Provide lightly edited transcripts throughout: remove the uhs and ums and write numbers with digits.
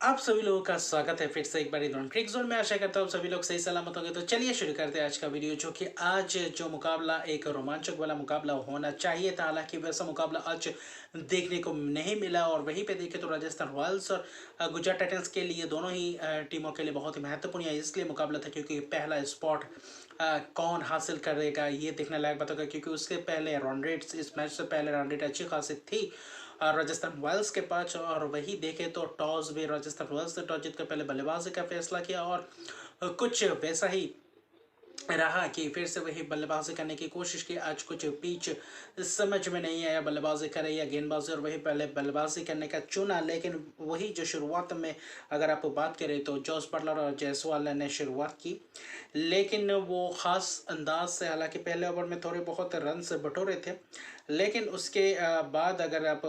आप सभी लोगों का स्वागत है फिर से एक बार ड्रोन क्रिक जोन में। आशा करता हूँ सभी लोग सही सलामत होंगे। तो चलिए शुरू करते हैं आज का वीडियो, जो कि आज जो मुकाबला एक रोमांचक वाला मुकाबला होना चाहिए था, हालांकि वैसा मुकाबला आज देखने को नहीं मिला। और वहीं पे देखें तो राजस्थान रॉयल्स और गुजरात टाइटंस के लिए, दोनों ही टीमों के लिए बहुत ही महत्वपूर्ण है इसलिए मुकाबला था, क्योंकि पहला स्पॉट कौन हासिल करेगा ये देखने लायक बात होगा। क्योंकि उसके पहले रन रेट्स, इस मैच से पहले रन रेट अच्छी खासी थी राजस्थान रॉयल्स के पास। और वही देखें तो टॉस भी राजस्थान रॉयल्स ने टॉस जीतकर पहले बल्लेबाजी का फैसला किया, और कुछ वैसा ही रहा कि फिर से वही बल्लेबाजी करने की कोशिश की। आज कुछ पिच समझ में नहीं आया, बल्लेबाजी करे या गेंदबाजी, और वही पहले बल्लेबाजी करने का चुना। लेकिन वही जो शुरुआत में अगर आप बात करें तो जॉस बटलर और जायसवाल ने शुरुआत की, लेकिन वो ख़ास अंदाज से, हालांकि पहले ओवर में थोड़े बहुत रन से बटोरे थे, लेकिन उसके बाद अगर आप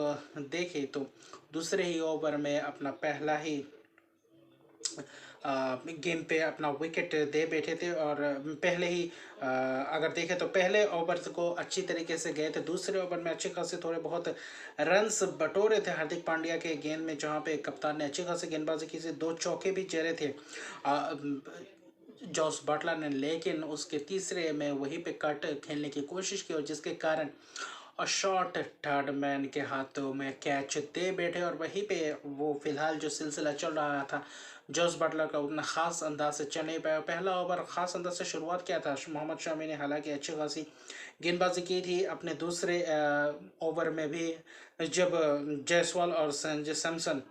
देखें तो दूसरे ही ओवर में अपना पहला ही गेम पे अपना विकेट दे बैठे थे। और पहले ही अगर देखें तो पहले ओवर को अच्छी तरीके से गए थे, दूसरे ओवर में अच्छे खासे थोड़े बहुत रन्स बटोरे थे हार्दिक पांड्या के गेंद में, जहां पे कप्तान ने अच्छी खासी गेंदबाजी की थी, 2 चौके भी जड़े थे जॉस बटलर ने। लेकिन उसके तीसरे में वहीं पे कट खेलने की कोशिश की, और जिसके कारण और शॉट थर्ड मैन के हाथों में कैच दे बैठे। और वहीं पे वो फिलहाल जो सिलसिला चल रहा था जॉस बटलर का, उतना खास अंदाज से चल नहीं पाया। पहला ओवर खास अंदाज से शुरुआत किया था मोहम्मद शमी ने, हालांकि अच्छी खासी गेंदबाजी की थी। अपने दूसरे ओवर में भी जब जायसवाल और संजय सैमसन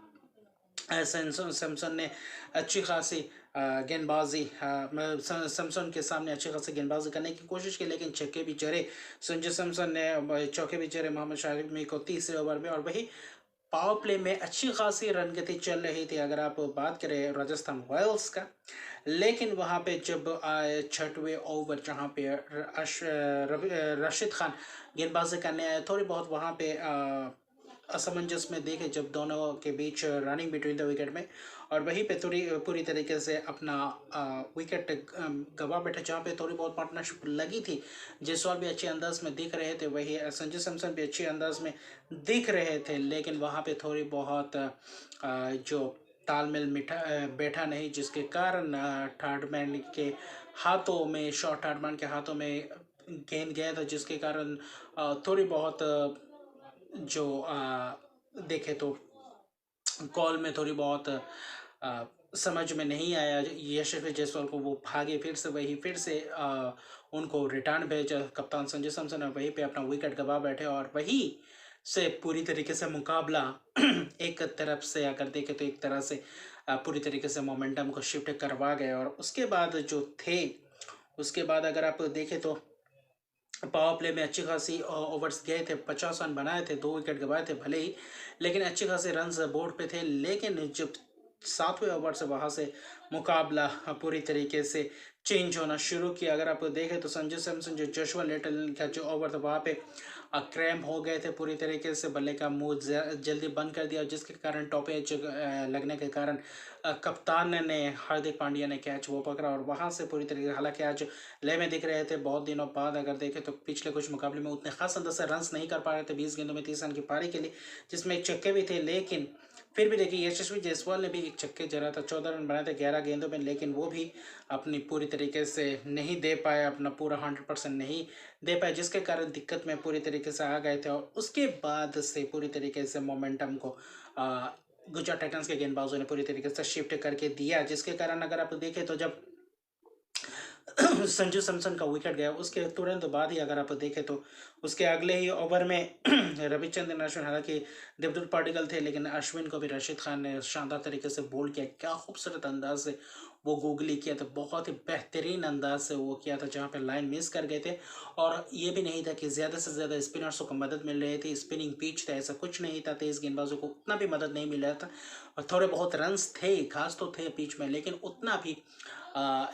ने अच्छी खासी गेंदबाजी सैमसन के सामने अच्छी खासी गेंदबाजी करने की कोशिश की, लेकिन छक्के भी जड़े संजय सैमसन ने, चौके भी जड़े मोहम्मद शामी को तीसरे ओवर में। और वही पावर प्ले में अच्छी खासी रन गति चल रही थी अगर आप बात करें राजस्थान रॉयल्स का। लेकिन वहां पे जब आए छठवें ओवर, जहां पे रशीद खान गेंदबाजी करने आए, थोड़ी बहुत वहां पे असमंजस में देखे जब दोनों के बीच रनिंग बिटवीन द विकेट में, और वहीं पे थोड़ी पूरी तरीके से अपना विकेट गवा बैठे, जहाँ पे थोड़ी बहुत पार्टनरशिप लगी थी। जायसवाल भी अच्छे अंदाज में दिख रहे थे, वही संजय सैमसन भी अच्छे अंदाज में दिख रहे थे, लेकिन वहाँ पे थोड़ी बहुत जो तालमेल बैठा नहीं, जिसके कारण थर्ड मैन के हाथों में, शॉर्ट थर्ड मैन के हाथों में गेंद गया था, जिसके कारण थोड़ी बहुत जो देखे तो कॉल में थोड़ी बहुत समझ में नहीं आया यशस्वी जायसवाल को। वो भागे, फिर से उनको रिटर्न भेजा कप्तान संजय सैमसन, और वहीं पे अपना विकेट गवा बैठे। और वही से पूरी तरीके से मुकाबला एक तरफ से अगर देखे तो एक तरह से पूरी तरीके से मोमेंटम को शिफ्ट करवा गए। और उसके बाद जो थे, उसके बाद अगर आप देखें तो पावर प्ले में अच्छी खासी ओवर्स गए थे, 50 रन बनाए थे, 2 विकेट गंवाए थे भले ही, लेकिन अच्छी खासी रन बोर्ड पे थे। लेकिन जब 7वें ओवर से वहां से मुकाबला पूरी तरीके से चेंज होना शुरू किया। अगर आप देखें तो संजय सैमसन जो जोशुआ लिटल का जो ओवर था, वहां पे क्रैम्प हो गए थे पूरी तरीके से, बल्ले का मुंह जल्दी बंद कर दिया, जिसके कारण टॉप एज लगने के कारण कप्तान ने, हार्दिक पांड्या ने कैच वो पकड़ा, और वहां से पूरी तरीके, हालांकि आज लय में दिख रहे थे बहुत दिनों बाद। अगर देखें तो पिछले कुछ मुकाबले में उतने खास अंदाज से रन्स नहीं कर पा रहे थे 20 गेंदों में 30 रन की पारी के लिए, जिसमें एक छक्के भी थे। लेकिन फिर भी देखिए यशस्वी जायसवाल ने भी एक छक्के जरा था, 14 रन बनाए थे 11 गेंदों में, लेकिन वो भी अपनी पूरी तरीके से नहीं दे पाए, अपना पूरा 100% नहीं दे पाए, जिसके कारण दिक्कत में पूरी तरीके से आ गए थे। और उसके बाद से पूरी तरीके से मोमेंटम को गुजरात टाइटंस के गेंदबाजों ने पूरी तरीके से शिफ्ट करके दिया, जिसके कारण अगर आप देखें तो जब संजू सैमसन का विकेट गया, उसके तुरंत बाद ही अगर आप देखें तो उसके अगले ही ओवर में रविचंद्रन अश्विन, हालांकि देवदूत पाटिकल थे, लेकिन अश्विन को भी रशीद खान ने शानदार तरीके से बोल्ड किया। क्या खूबसूरत अंदाज से वो गूगली किया था, बहुत ही बेहतरीन अंदाज से वो किया था, जहाँ पे लाइन मिस कर गए थे। और ये भी नहीं था कि ज़्यादा से ज़्यादा स्पिनर्सों को मदद मिल रही थी, स्पिनिंग पिच था, ऐसा कुछ नहीं था, तेज़ गेंदबाजों को उतना भी मदद नहीं मिल रहा था। और थोड़े बहुत रन्स थे, खास तो थे पिच में, लेकिन उतना भी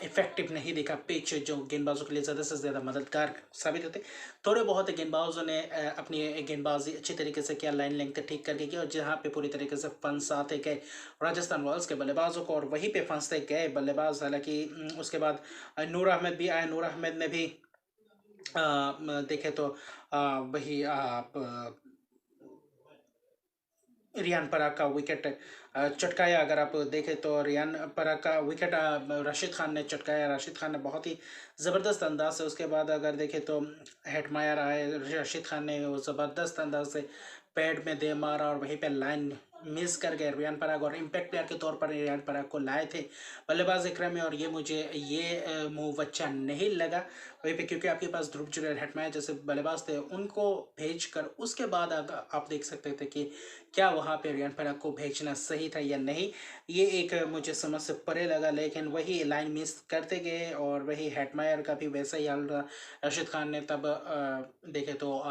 इफेक्टिव नहीं दिखा पिच, जो गेंदबाजों के लिए ज़्यादा से ज़्यादा मददगार साबित होते। थोड़े बहुत गेंदबाजों ने अपनी गेंदबाजी अच्छी तरीके से किया, लाइन लेंथ ठीक करके किया, और जहाँ पे पूरी तरीके से फंसाते गए राजस्थान रॉयल्स के बल्लेबाजों को, और वहीं पे फंसते गए बल्लेबाज। हालांकि उसके बाद नूर अहमद भी आए, नूर अहमद ने भी देखे तो वही आप रियान पराग का विकेट चटकाया। अगर आप देखें तो रियान पराग का विकेट राशिद खान ने चटकाया। राशिद खान ने बहुत ही ज़बरदस्त अंदाज से, उसके बाद अगर देखें तो हेटमायर आए, राशिद खान ने वो ज़बरदस्त अंदाज से पैड में दे मारा और वहीं पे लाइन मिस कर गए रियान पराग, और इम्पैक्ट प्लेयर के तौर पर रियान पराग को लाए थे बल्लेबाज इकरा में, और ये मुझे ये मूव अच्छा नहीं लगा वहीं पे, क्योंकि आपके पास ध्रुव जुरैल, हेटमायर जैसे बल्लेबाज थे, उनको भेज कर उसके बाद आप देख सकते थे कि क्या वहाँ पे रियान पराग को भेजना सही था या नहीं। ये एक मुझे समझ से परे लगा, लेकिन वही लाइन मिस करते गए और वही हेटमायर का भी वैसा ही हाल रहा। राशिद खान ने तब देखे तो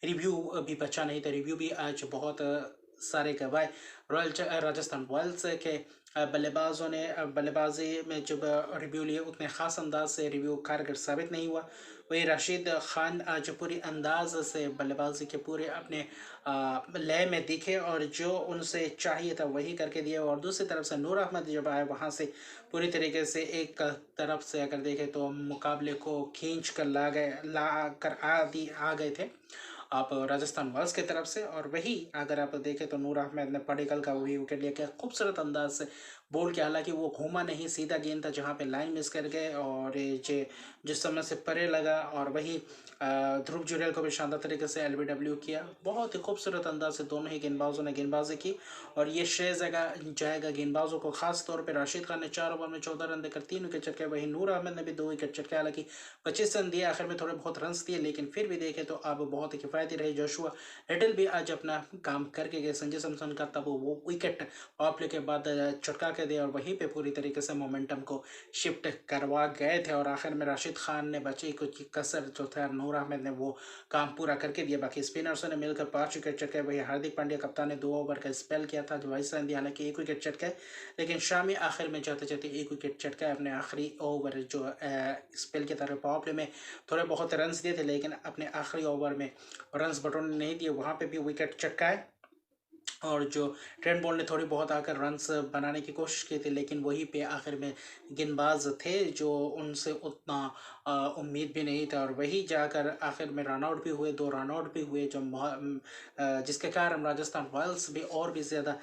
रिव्यू भी बचा नहीं था, रिव्यू भी आज बहुत सारे गवाए। राजस्थान रॉयल्स के बल्लेबाजों ने बल्लेबाजी में जब रिव्यू लिए उतने ख़ास अंदाज से रिव्यू कारगर साबित नहीं हुआ। वही राशिद खान आज पूरी अंदाज से बल्लेबाजी के पूरे अपने लय में दिखे और जो उनसे चाहिए था वही करके दिया। और दूसरी तरफ से नूर अहमद जब आए वहाँ से पूरी तरीके से एक तरफ से अगर देखें तो मुकाबले को खींच कर ला कर आ गए थे आप राजस्थान रॉयल्स की तरफ से। और वही अगर आप देखें तो नूर अहमद ने पडिक्कल का वही विकेट लिया, क्या खूबसूरत अंदाज से बोल किया, हालांकि वो घूमा नहीं, सीधा गेंद था जहाँ पे लाइन मिस कर गए और ये जिस समय से परे लगा। और वही ध्रुव जुरैल को भी शानदार तरीके से एलबीडब्ल्यू किया, बहुत ही खूबसूरत अंदाज से दोनों ही गेंदबाजों ने गेंदबाजी की। और ये श्रेय जाएगा गेंदबाजों को, खास तौर पर राशिद खान ने 4 ओवर में 14 रन देकर 3 विकेट चटके, वही नूर अहमद ने भी 2 विकेट चटके, हालांकि 25 रन दिए, आखिर में थोड़े बहुत रन दिए, लेकिन फिर भी देखे तो अब बहुत ही किफायती रहे। जोशुआ लिटिल भी आज अपना काम करके गए, संजय सैमसन का तब वो विकेट ऑफ प्ले के बाद चटका के दिया और वहीं पे पूरी तरीके से मोमेंटम को शिफ्ट करवा गए थे। और आखिर में राशिद खान ने बची कुछ कसर जो था, नूर अहमद ने वो काम पूरा करके दिया। बाकी स्पिनर्सों ने मिलकर 5 विकेट चटके, वही हार्दिक पांड्या कप्तान ने 2 ओवर का स्पेल किया था जो 22 रन दिया, हालांकि 1 विकेट चटके, लेकिन शामी आखिर में जाते जाते 1 विकेट चटका अपने आखिरी ओवर जो स्पेल की तरह पावर प्ले में थोड़े बहुत रन दिए थे, लेकिन अपने आखिरी ओवर में रन बटोरने नहीं दिए, वहाँ पे भी विकेट चटकाए। और जो ट्रेंट बोल्ट ने थोड़ी बहुत आकर रन्स बनाने की कोशिश की थी, लेकिन वहीं पे आखिर में गेंदबाज थे जो उनसे उतना उम्मीद भी नहीं था, और वही जाकर आखिर में रन आउट भी हुए, 2 रन आउट भी हुए, जो जिसके कारण राजस्थान रॉयल्स भी और भी ज़्यादा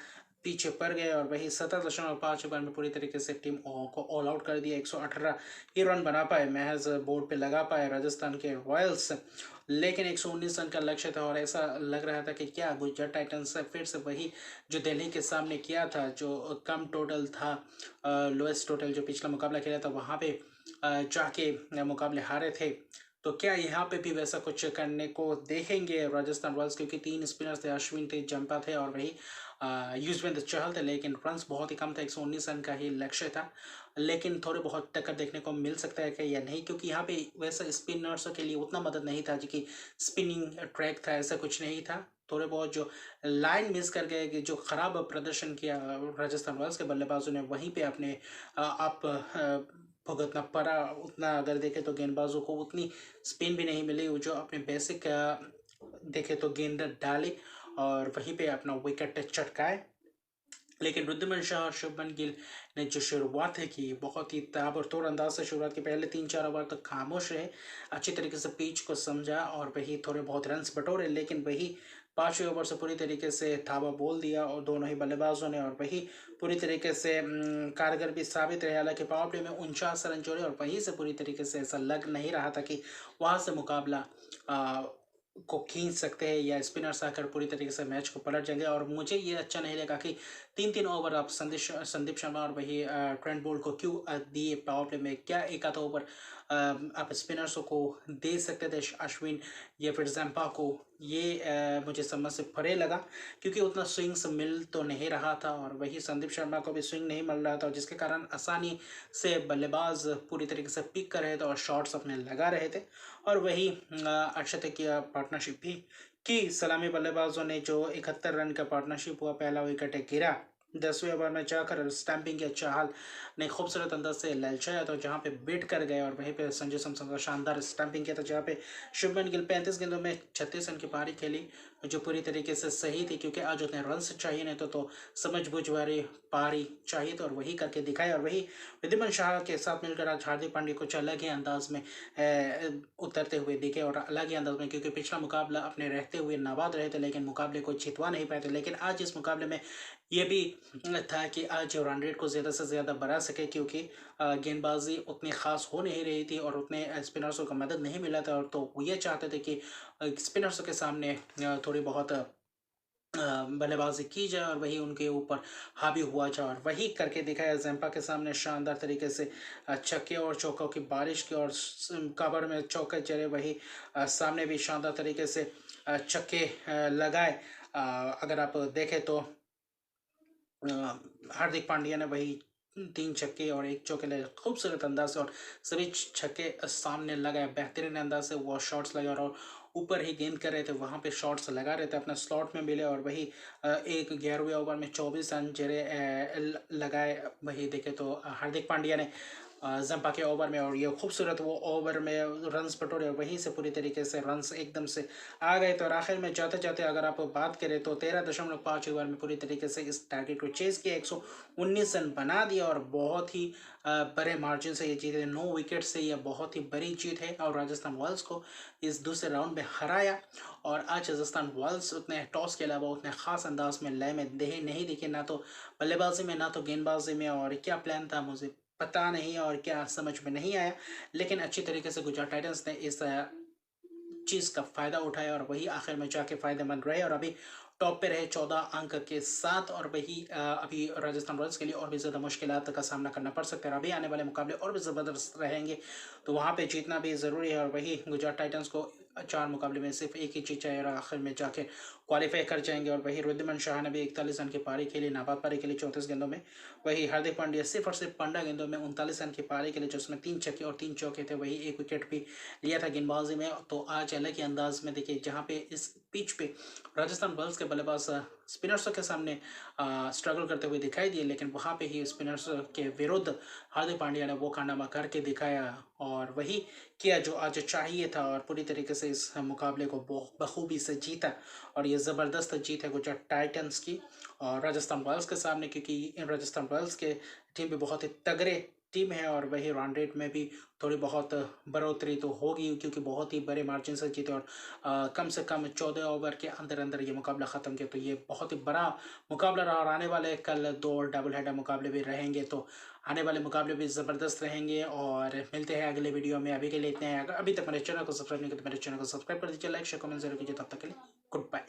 पीछे पड़ गए। और वही 17.5 ओवर में पूरी तरीके से टीम को ऑल आउट कर दिया, 118 ही रन बना पाए, महज बोर्ड पे लगा पाए राजस्थान के रॉयल्स, लेकिन 119 रन का लक्ष्य था। और ऐसा लग रहा था कि क्या गुजरात टाइटंस फिर से वही जो दिल्ली के सामने किया था, जो कम टोटल था, लोएस्ट टोटल जो पिछला मुकाबला खेला था वहाँ पे जाके मुकाबले हारे थे, तो क्या यहाँ पे भी वैसा कुछ करने को देखेंगे राजस्थान रॉयल्स, क्योंकि 3 स्पिनर्स थे, अश्विन थे, जंपा थे और वही युजवेंद्र चहल थे, लेकिन रन्स बहुत ही कम था, 119 रन का ही लक्ष्य था। लेकिन थोड़े बहुत टक्कर देखने को मिल सकता है कि या नहीं, क्योंकि यहाँ पे वैसा स्पिनर्सों के लिए उतना मदद नहीं था, जो कि स्पिनिंग ट्रैक था, ऐसा कुछ नहीं था। थोड़े बहुत जो लाइन मिस कर गए कि जो खराब प्रदर्शन किया राजस्थान रॉयल्स के बल्लेबाजों ने, वहीं पे अपने आप भुगतना पड़ा। उतना अगर देखें तो गेंदबाजों को उतनी स्पिन भी नहीं मिली, जो अपने बेसिक देखें तो गेंद डाले और वहीं पे अपना विकेट चटकाए। लेकिन रुद्रमन शाह और शुभमन गिल ने जो शुरुआत है की, बहुत ही ताबड़तोड़ अंदाज से शुरुआत की, पहले 3-4 ओवर तक खामोश रहे, अच्छी तरीके से पिच को समझा और वही थोड़े बहुत रन बटोरे, लेकिन वही 5वें ओवर से पूरी तरीके से थाबा बोल दिया और दोनों ही बल्लेबाजों ने, और वही पूरी तरीके से कारगर भी साबित रहे। हालांकि पावर प्ले में 49 रन जोड़े और वहीं से पूरी तरीके से ऐसा लग नहीं रहा था कि वहाँ से मुकाबला को खींच सकते हैं या स्पिनर्स आकर पूरी तरीके से मैच को पलट जाएंगे। और मुझे ये अच्छा नहीं लगा कि 3-3 ओवर आप संदीप शर्मा और वही ट्रेंट बोल्ट को क्यों दिए पावर प्ले में, क्या एक आधा ओवर आप स्पिनर्सों को दे सकते थे, अश्विन या फिर जंपा को, ये मुझे समझ से परे लगा, क्योंकि उतना स्विंग्स मिल तो नहीं रहा था और वही संदीप शर्मा को भी स्विंग नहीं मिल रहा था, जिसके कारण आसानी से बल्लेबाज पूरी तरीके से पिक कर रहे थे और शॉट्स अपने लगा रहे थे। और वही अक्षत की पार्टनरशिप भी की, सलामी बल्लेबाजों ने जो 71 रन का पार्टनरशिप हुआ, पहला विकेट गिरा 10वें ओवर में जाकर स्टंपिंग के चाहल ने खूबसूरत अंदाज से ललचाया तो जहां पे बीट कर गए, और वहीं पे संजू सैमसन का शानदार स्टंपिंग किया था, जहां पे शुभमन गिल 35 गेंदों में 36 रन की पारी खेली, जो पूरी तरीके से सही थी, क्योंकि आज उतने रन चाहिए नहीं तो समझ बूझ वाली पारी चाहिए तो, और वही करके दिखाया। और वही विद्यमान शाह के साथ मिलकर आज हार्दिक पांड्या कुछ अलग ही अंदाज में उतरते हुए दिखे, और अलग ही अंदाज में, क्योंकि पिछला मुकाबला अपने रहते हुए नाबाद रहे थे लेकिन मुकाबले को जितवा नहीं पाए थे। लेकिन आज इस मुकाबले में ये भी था कि आज रन रेट को ज़्यादा से ज़्यादा बढ़ा सके, क्योंकि गेंदबाजी उतनी खास हो नहीं रही थी और उतने स्पिनर्सों का मदद नहीं मिला था, और तो वो ये चाहते थे कि स्पिनर्सों के सामने थोड़ी बहुत बल्लेबाजी की जाए और वही उनके ऊपर हावी हुआ जाए, और वही करके दिखाया। जैम्पा के सामने शानदार तरीके से छक्के और चौकों की बारिश की, और कवर में चौके चले, वही सामने भी शानदार तरीके से छक्के लगाए। अगर आप देखें तो हार्दिक पांड्या ने वही 3 छक्के और 1 चौके लगे खूबसूरत अंदाज से, और सभी छक्के सामने लगाए बेहतरीन अंदाज से, वो शॉट्स लगे और ऊपर ही गेंद कर रहे थे, वहाँ पे शॉट्स लगा रहे थे, अपने स्लॉट में मिले, और वही एक 11वें ओवर में 24 रन जरे लगाए। वही देखे तो हार्दिक पांड्या ने जंपा के ओवर में, और ये खूबसूरत वो ओवर में रन्स बटोरे, और वहीं से पूरी तरीके से रन्स एकदम से आ गए। तो और आखिर में जाते जाते अगर आप बात करें तो 13.5 ओवर में पूरी तरीके से इस टारगेट को चेज किया, 119 रन बना दिया, और बहुत ही बड़े मार्जिन से ये जीत है, 9 विकेट से यह बहुत ही बड़ी जीत है, और राजस्थान रॉयल्स को इस दूसरे राउंड में हराया। और आज राजस्थान रॉयल्स उतने टॉस के अलावा उतने खास अंदाज में लय में दे नहीं दिखे, ना तो बल्लेबाजी में ना तो गेंदबाजी में, और क्या प्लान था मुझे पता नहीं और क्या समझ में नहीं आया। लेकिन अच्छी तरीके से गुजरात टाइटंस ने इस चीज़ का फ़ायदा उठाया, और वही आखिर में जाके फ़ायदेमंद रहे, और अभी टॉप पे रहे 14 अंक के साथ। और वही अभी राजस्थान रॉयल्स के लिए और भी ज़्यादा मुश्किलात का सामना करना पड़ सकता है, अभी आने वाले मुकाबले और भी ज़बरदस्त रहेंगे, तो वहाँ पे जीतना भी ज़रूरी है। और वही गुजरात टाइटंस को 4 मुकाबले में सिर्फ एक ही जीत चाहिए, और आखिर में जाके क्वालिफाई कर जाएंगे। और वही रिद्धिमान शाह ने भी 41 रन की पारी खेली, नाबाद पारी खेली 34 गेंदों में। वही हार्दिक पांड्या सिर्फ और सिर्फ 15 गेंदों में 39 रन की पारी खेली, जिसमें 3 छक्के और 3 चौके थे, वही 1 विकेट भी लिया था गेंदबाजी में। तो आज अलग ही अंदाज में देखिए, जहाँ पे इस पिच पे राजस्थान रॉयल्स के बल्लेबाज स्पिनर्सों के सामने स्ट्रगल करते हुए दिखाई दिए, लेकिन वहाँ पे ही स्पिनर्स के विरुद्ध हार्दिक पांड्या ने वो कारनामा करके दिखाया, और वही किया जो आज चाहिए था, और पूरी तरीके से इस मुकाबले को बखूबी से जीता। और ये ज़बरदस्त जीत है गुजरात टाइटंस की और राजस्थान रॉयल्स के सामने, क्योंकि इन राजस्थान रॉयल्स के टीम भी बहुत ही तगड़े टीम है, और वही रन रेट में भी थोड़ी बहुत बढ़ोतरी तो होगी, क्योंकि बहुत ही बड़े मार्जिन से जीते, और कम से कम 14 ओवर के अंदर अंदर ये मुकाबला ख़त्म किया, तो ये बहुत ही बड़ा मुकाबला रहा। और आने वाले कल 2 डबल हेडर मुकाबले भी रहेंगे, तो आने वाले मुकाबले भी ज़बरदस्त रहेंगे। और मिलते हैं अगले वीडियो में, अभी के लिए इतने हैं। अगर अभी तक मेरे चैनल को सब्सक्राइब नहीं किया तो मेरे चैनल को सब्सक्राइब कर दीजिए, लाइक शेयर कमेंट जरूर कीजिए। तब तक के लिए गुड बाय।